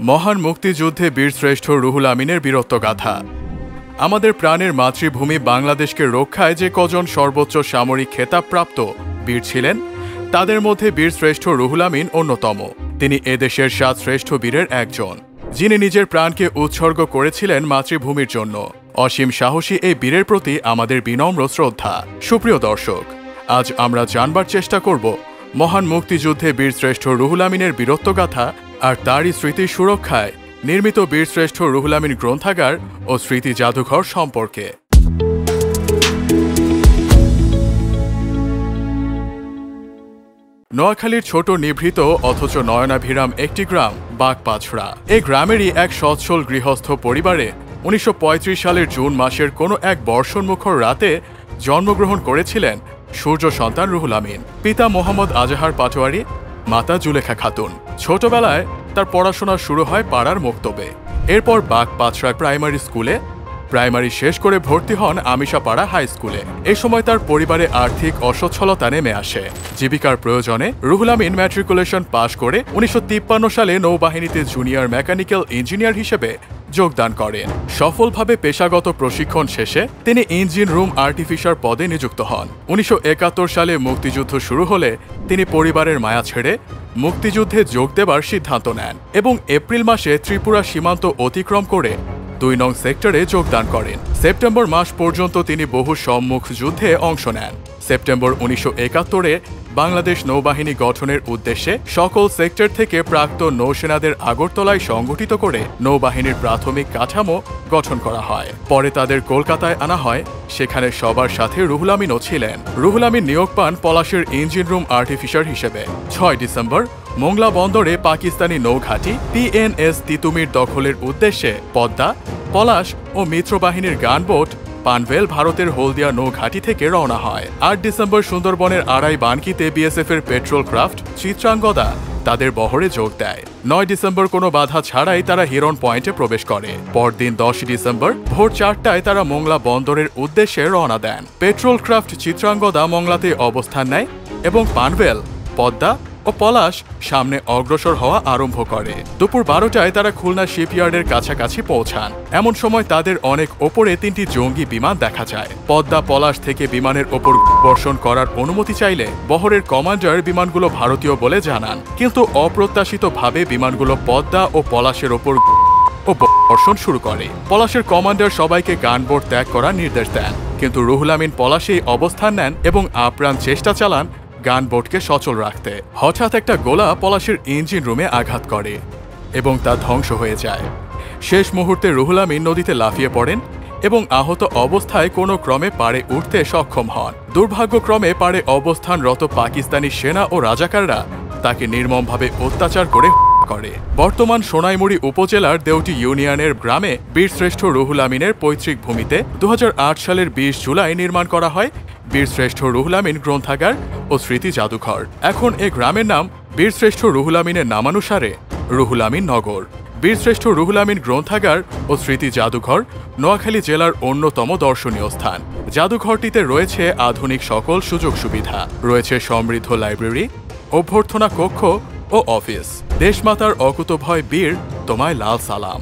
মহান মুক্তিযুদ্ধে বীরশ্রেষ্ঠ রুহুল আমিনের বীরত্বগাথা। আমাদের প্রাণের মাতৃভূমি বাংলাদেশকে রক্ষায় যে কজন সর্বোচ্চ সামরিক খেতাবপ্রাপ্ত বীর ছিলেন, তাদের মধ্যে বীরশ্রেষ্ঠ রুহুল আমিন অন্যতম। তিনি এদেশের 7 শ্রেষ্ঠ বীরের একজন, যিনি নিজের প্রাণকে উৎসর্গ করেছিলেন মাতৃভূমির জন্য। অসীম সাহসী এই বীরের প্রতি আমাদের বিনম্র শ্রদ্ধা। সুপ্রিয় দর্শক, আজ আমরা জানবার চেষ্টা করব মহান মুক্তিযুদ্ধে বীরশ্রেষ্ঠ রুহুল আমিনের বীরত্বগাথা আর তারই স্মৃতি সুরক্ষায় নির্মিত বীরশ্রেষ্ঠ রুহুল আমিন গ্রন্থাগার ও স্মৃতি জাদুঘর সম্পর্কে। নোয়াখালীর ছোট নিভৃত অথচ নয়নাভিরাম একটি গ্রাম বাগপাছড়া। এই গ্রামেরই এক সচ্ছল গৃহস্থ পরিবারে 1935 সালের জুন মাসের কোনো এক বর্ষণমুখর রাতে জন্মগ্রহণ করেছিলেন সূর্য সন্তান রুহুল আমিন। পিতা মোহাম্মদ আজাহার পাটোয়ারি, মাতা জুলেখা খাতুন। ছোটবেলায় তার পড়াশোনা শুরু হয় পাড়ার মক্তবে। এরপর বাগপাছড়া প্রাইমারি শেষ করে ভর্তি হন আমিশাপাড়া হাই স্কুলে। এই সময় তার পরিবারে আর্থিক অসচ্ছলতা নেমে আসে। জীবিকার প্রয়োজনে রুহুল আমিন ম্যাট্রিকুলেশন পাশ করে 1953 সালে নৌবাহিনীতে জুনিয়র মেকানিক্যাল ইঞ্জিনিয়ার হিসেবে যোগদান করেন। সফলভাবে পেশাগত প্রশিক্ষণ শেষে তিনি ইঞ্জিন রুম আর্টিফিশার পদে নিযুক্ত হন। 1971 সালে মুক্তিযুদ্ধ শুরু হলে তিনি পরিবারের মায়া ছেড়ে মুক্তিযুদ্ধে যোগ দেবার সিদ্ধান্ত নেন এবং এপ্রিল মাসে ত্রিপুরা সীমান্ত অতিক্রম করে 2 নং সেক্টরে যোগদান করেন। সেপ্টেম্বর মাস পর্যন্ত তিনি বহু সম্মুখ যুদ্ধে অংশ নেন। সেপ্টেম্বর 1971-এ বাংলাদেশ নৌবাহিনী গঠনের উদ্দেশ্যে সকল সেক্টর থেকে প্রাক্তন নৌসেনাদের আগরতলায় সংগঠিত করে নৌবাহিনীর প্রাথমিক কাঠামো গঠন করা হয়। পরে তাদের কলকাতায় আনা হয়, সেখানে সবার সাথে রুহুল আমিনও ছিলেন। রুহুল আমিন নিয়োগ পান পলাশের ইঞ্জিন রুম আর্টিফিশার হিসেবে। 6 ডিসেম্বর মোংলা বন্দরে পাকিস্তানি নৌঘাঁটি PNS তিতুমির দখলের উদ্দেশ্যে পদ্মা, পলাশ ও মিত্রবাহিনীর গানবোট পানভেল ভারতের হলদিয়া নৌঘাঁটি থেকে রওনা হয়। 8 ডিসেম্বর সুন্দরবনের আড়াই বানকিতে বিএসএফের পেট্রোল ক্রাফট চিত্রাঙ্গদা তাদের বহরে যোগ দেয়। 9 ডিসেম্বর কোনো বাধা ছাড়াই তারা হিরন পয়েন্টে প্রবেশ করে। পরদিন 10 ডিসেম্বর ভোর 4টায় তারা মোংলা বন্দরের উদ্দেশ্যে রওনা দেন। পেট্রোল ক্রাফট চিত্রাঙ্গদা মোংলাতে অবস্থান নেয় এবং পানভেল, পদ্মা ও পলাশ সামনে অগ্রসর হওয়া আরম্ভ করে। দুপুর 12টায় তারা খুলনা শিপইয়ার্ডের কাছাকাছি পৌঁছান। এমন সময় তাদের অনেক ওপরে 3টি জঙ্গি বিমান দেখা যায়। পদ্মা, পলাশ থেকে বিমানের ওপর বর্ষণ করার অনুমতি চাইলে বহরের কমান্ডার বিমানগুলো ভারতীয় বলে জানান, কিন্তু অপ্রত্যাশিতভাবে বিমানগুলো পদ্মা ও পলাশের ওপর বর্ষণ শুরু করে। পলাশের কমান্ডার সবাইকে গানবোট ত্যাগ করার নির্দেশ দেন, কিন্তু রুহুল আমিন পলাশেই অবস্থান নেন এবং আপ্রাণ চেষ্টা চালান গানবোটকে সচল রাখতে। হঠাৎ একটা গোলা পলাশের ইঞ্জিন রুমে আঘাত করে এবং তা ধ্বংস হয়ে যায়। শেষ মুহূর্তে রুহুল আমিন নদীতে লাফিয়ে পড়েন এবং আহত অবস্থায় কোনো ক্রমে পাড়ে উঠতে সক্ষম হন। দুর্ভাগ্যক্রমে পাড়ে অবস্থানরত পাকিস্তানি সেনা ও রাজাকাররা তাকে নির্মমভাবে অত্যাচার করে। বর্তমান সোনাইমুড়ি উপজেলার দেউটি ইউনিয়নের গ্রামে বীরশ্রেষ্ঠ রুহুল আমিনের পৈতৃক ভূমিতে 2008 সালের 20 জুলাই নির্মাণ করা হয় বীরশ্রেষ্ঠ রুহুল আমিন গ্রন্থাগার ও স্মৃতি জাদুঘর। এখন এ গ্রামের নাম বীরশ্রেষ্ঠ রুহুল আমিনের নামানুসারে রুহুল আমিন নগর। বীরশ্রেষ্ঠ রুহুল আমিন গ্রন্থাগার ও স্মৃতি জাদুঘর নোয়াখালী জেলার অন্যতম দর্শনীয় স্থান। জাদুঘরটিতে রয়েছে আধুনিক সকল সুযোগ সুবিধা, রয়েছে সমৃদ্ধ লাইব্রেরি, অভ্যর্থনা কক্ষ ও অফিস। দেশমাতার অকুতভয় বীর, তোমায় লাল সালাম।